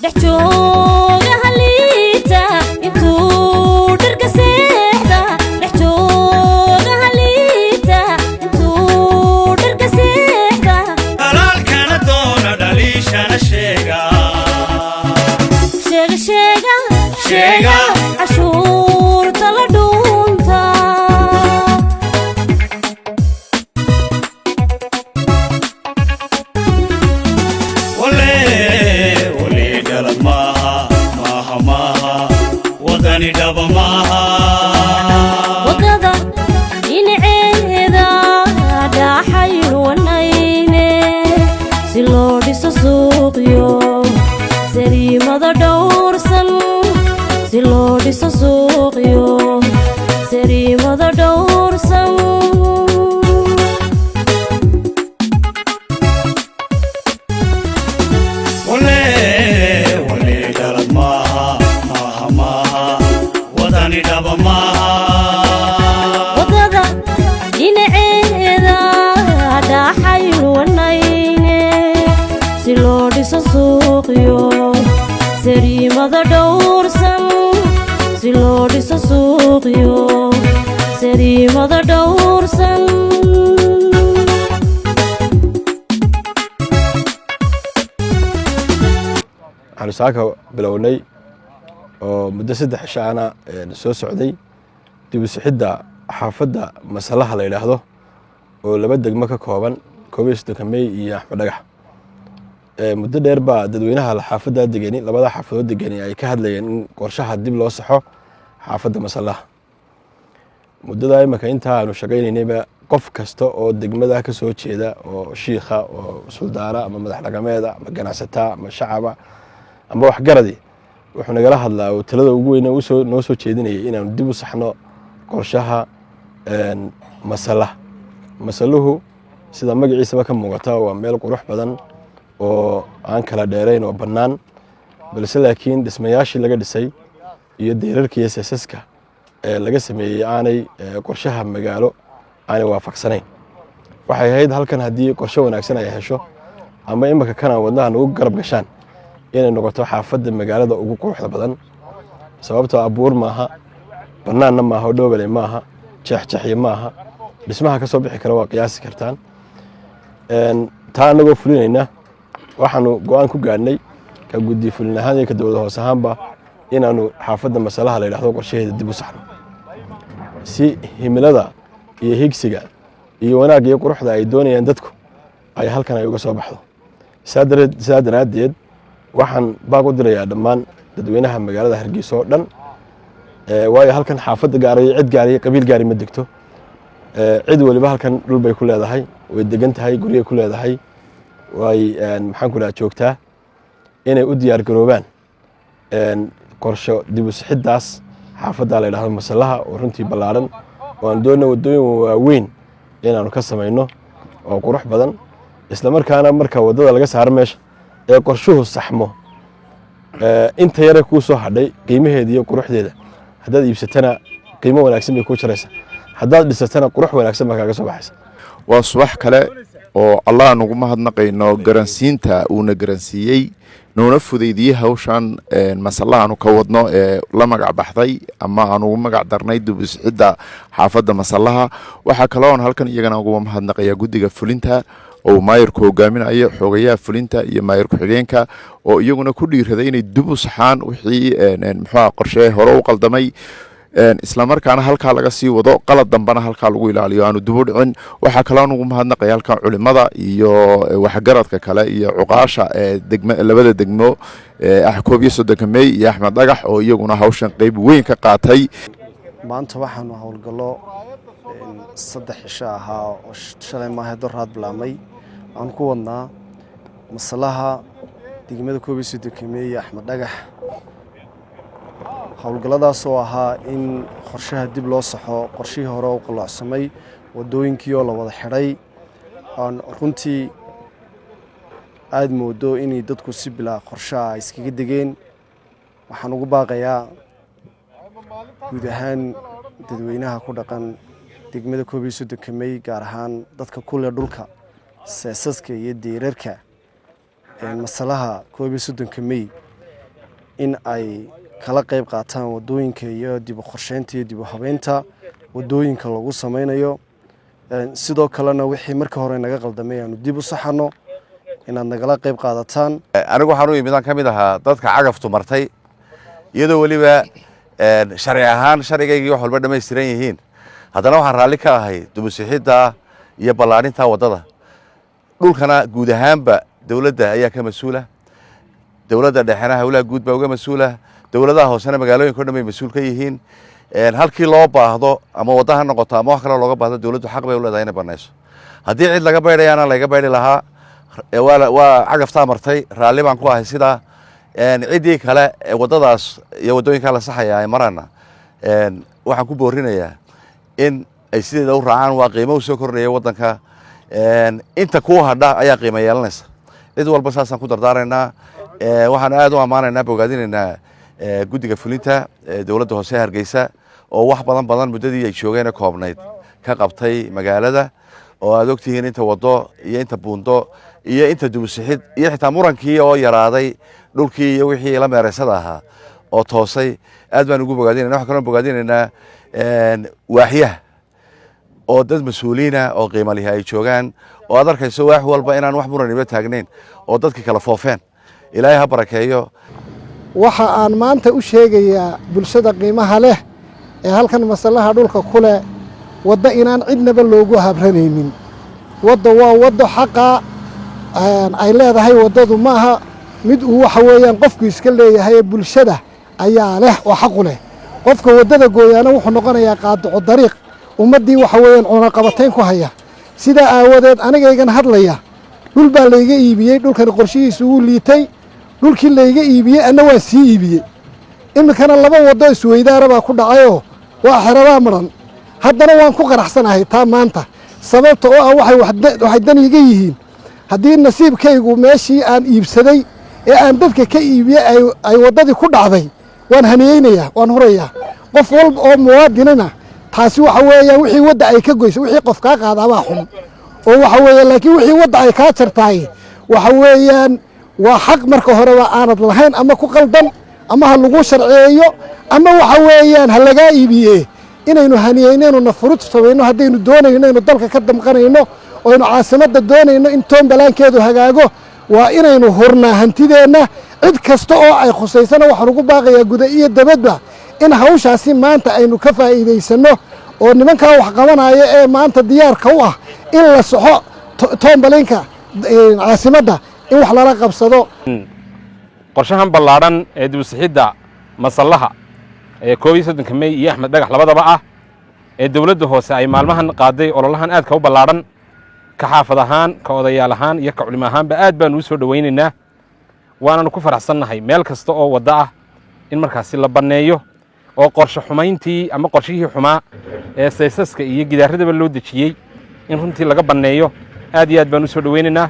dhexjooga haliita intuu dharka seexda dhexjooga haliita intuu dharka seexda halaalkana doona dhaliishana sheega cashuurta la dhuunta wale galad maaha wadani dhaba maaha wadada dhinaceeda dhaxayr wanayne si loo dhiso suuqyo sariimada dhowrsan si loo dhiso suuqyo sariimada dhowrsan wale galad maaha wadani dhaba maaha wadada dhinaceeda dhaxayr wanayne si loo dhiso suuqyo sariimada dhowrsan si loo dhiso suuqyo sariimada dhowrsan waxaanu saaka bilownay oo muddo 3 cishaana soo socday dib u sixidda xaafadda masalaha la yiraahdo oo 2 degmo ka kooban Koobiyada May iyo Axmed Dhagax muddo dheer baa dadweynaha xaafadda deganay labada xaafadood deganay ay ka hadlayeen in qorshaha dib loo saxo xaafadda masalaha muddada imaka inta aanu shaqaynaynayba qof kasta oo degmada ka soo jeeda oo shiikha oo suldaana ama madax dhaqameeda ama ganacsata ama shacaba ama wax garadi wuxuu nagala hadlaa oo talada ugu weyn oo noo soo jeedinayay inaan dib u saxno qorshaha masaluhu sida magaciisa ka muuqata waa meel qurux badan oo aan kala dheerayn oo bannaan balse laakiin dhismayaashii laga dhisay iyo deerarkii SSSka laga sameeyay aanay qorshaha magaalo aanay waafaqsanayn waxay ahayd halkan haddii qorshe wanaagsan ay hesho ama imaka kana wadnaha ugu garab gashaan inay noqoto xaafadda magaalada ugu quruxda badan sababtoo abuur maaha bannaanna maaha dhoobale maaha jeexjeexye maaha dhismaha ka soo bixi kara waa qiyaasi kartaan taa anagoo fulinayna waxaanu go'aan ku gaadhnay ka guddi fulin ahaan iyo ka dowlad hoos ahaanba inaanu xaafadda masalaha la yiraahdo qorshaheeda dib u saxno si himilada iyo higsiga iyo wanaagga iyo quruxda ay doonayaan dadku ay halkan ay uga soo baxdo saadaradeed waxaan baaq u dirayaa dhammaan dadweynaha magaalada Hargeysa oo dhan waayo halkan xaafadda gaaraya cid gaaraya qabiil gaari ma degto cid waliba halkan dhul bay ku leedahay way degan tahay guriga ku leedahay way maxaan ku joogtaa inay u diyaar garoobaan qorsho dib u sixiddaas xaafadda la yiraahdo masalaha oo runtii ballaaran oo aan doonno wadooyin waaweyn inaanu ka samayno oo qurux badan isla markaana marka wadada laga saaro meesha ee qorshuhu saxmo inta yare ku soo hadhay qiimaheeda iyo quruxdeeda haddaad iibsatana qiimo wanaagsan bay ku jiraysaa haddaad dhisatana qurux wanaagsan baa kaaga soo baxaysa waa subax kale oo Allah nagu mahadnaqayno garansiinta uuna garansiiyay noona fudeydiyay hawshan masalaha aanu ka wadno ee la magac baxday ama aanu magac darnay dib u sixidda xaafadda masalaha waxa kale oo halkan iyagana ugu mahadnaqaya guddiga fulinta oo maayirku hogaaminayo xogayaha fulinta iyo maayirku xigeenka oo iyaguna ku dhiiraday inay dib u saxaan wixii muxuu qorshe hore u qaldamay isla markaana halka laga sii wado qalad dambana halka lagu ilaaliyo aanu dib u dhicin waxa kale oo ugu mahadnaqay halkan culimada iyo waxgaradka kale iyo cuqaasha labada degmo Koobiyada May iyo Axmed Dhagax oo iyaguna hawshan qayb weyn ka qaatay maanta waxaanu hawlgalo 3 cisho ahaa oo shalay maaha dooraad bilaamay aan ku wadnaa masalaha degmada Koobiyada May iyo Axmed Dhagax hawlgaladaas oo ahaa in qorshaha dib loo saxo qorshihii hore u qalacsamay wadooyinkii oo la wada xidhay aan runtii aad moodo inay dadku si bilaa qorshaha iskaga degeen waxaan ugu baaqayaa guud ahaan dadweynaha ku dhaqan degmada Koobiyada May gaar ahaan dadka ku leh dhulka seesaska iyo deerarka masalaha Koobiyada May in ay kala qayb qaataan wadooyinka iyo dib u qorsheynta iyo dib u habeynta wadooyinka lagu samaynayo sidoo kalena wixii markii hore naga qaldamay aanu dib u saxano inaad nagala qayb qaadataan anigu waxaan u imidaan ka mid ahaa dadka cagaftu martay iyadoo weliba sharci ahaan sharcigaygii wax walba dhammaystiran yihiin haddana waxaan raalli ka ahay dubusixidda iyo ballaarinta waddada dhulkana guud ahaanba dowladda ayaa ka mas-uula dowladda dhexena howlaha guud baa uga mas-uula dowladaha hoosena magaalooyinka o dhan bay mas-uul ka yihiin halkii loo baahdo ama wadda ha noqoto ama wax kaloo looga baahdo dowladdu xaq bay u leedahay inay banayso haddii cid laga baydhayaana laga baydhi lahaa waa cagaftaa martay raalli baan ku ahay sidaa ciddii kale waddadaas iyo waddooyinkaa la saxaya ay marana waxaan ku boorinayaa in ay sideeda u raacaan waa qiimo u soo kordhaya waddanka inta kuu hadha ayaa qiimo yeelanaysa cid walba saasaan ku dardaaraynaa waxaan aad u ammaanaynaa bogaadinaynaa guddiga fulinta dowladda hoose Hargeysa oo wax badan muddadii ay joogeen koobnayd ka qabtay magaalada oo aad ogtihiin inta wado iyo inta buundo iyo inta dubusixid iyo xitaa murankii oo yaraaday dhulkii iyo wixii la meereysada ahaa oo toosay aad baan ugu bogaadinaynaa waxa kale oo bogaadinaynaa waaxyaha oo dad mas'uuliina oo qiimo leh ay joogaan oo aad arkayso waax walba inaan wax muran iba taagnayn oo dadka kala foofeen ilaahay ha barakeeyo waxa aan maanta u sheegayaa bulshada qiimaha leh ee halkan masalaha dhulka ku leh wadda inaan cidnaba loogu habranaynin wadda waa waddo xaqa ay leedahay waddadu maaha mid uu waxa weeyaan qofku iska leeyahay bulshada ayaa leh oo xaq u leh qofka waddada gooyaana wuxuu noqonayaa qaadico dariiq ummaddii waxa weeyaan cunaqabatayn ku haya sidaa aawadeed anigaygan hadlaya dhul baa layga iibiyey dhulkan qorshihiisu wuu liitay dhulkii layga iibiyey anna waan sii iibiyey iminkana laba waddo isweydaara baa ku dhacayoo waa xeradaa madhan haddana waan ku qanacsanahay taa maanta sababta oo ah waxay dan iga yihiin haddii nasiibkaygu meeshii aan iibsaday ee aan dadka ka iibiyey ay waddadii ku dhacday waan haniyeynayaa waan hurayaa qof walba oo muwaadinina taasi waxa weeyaan wixii wadda ay ka goyso wixii qof kaa qaadaabaa xun oo waxa weeyaan laakiin wixii wadda ay kaa jartaay waxa weeyaan waa xaq marka horeba aanad lahayn ama ku qaldan ama ha lagu sharceeyo ama waxa weeyaan ha lagaa iibiye inaynu haniyeynayno nafurud samayno haddaynu doonayno inaynu dalka ka damqanayno oo aynu caasimadda doonayno in toonbalaankeedu hagaago waa inaynu hurnaa hantideenna cid kasta oo ay khusaysana waxaan ugu baaqayaa guda iyo dabadba in hawshaasi maanta aynu ka faa'iidaysanno oo nimankaa wax qabanaya ee maanta diyaarka u ah in la soxo toonbalinka caasimadda in wax lala qabsado qorshahan ballaadhan ee dibusixidda masallaha ee 31 May iyo Axmed Dhagax labadaba ah ee dawladda hoose ay maalmahan qaaday ololahan aad ka u ballaadhan ka xaafad ahaan ka odayaal ahaan iyo ka culimo ahaanba aad baan u soo dhawaynaynaa waananu ku faraxsannahay meel kasta oo wadda ah in markaasi la banneeyo oo qorshe xumayntii ama qorshihii xumaa ee saysaska iyo gidaarradaba loo dejiyey in runtii laga banneeyo aad iyo aad baan u soo dhawaynaynaa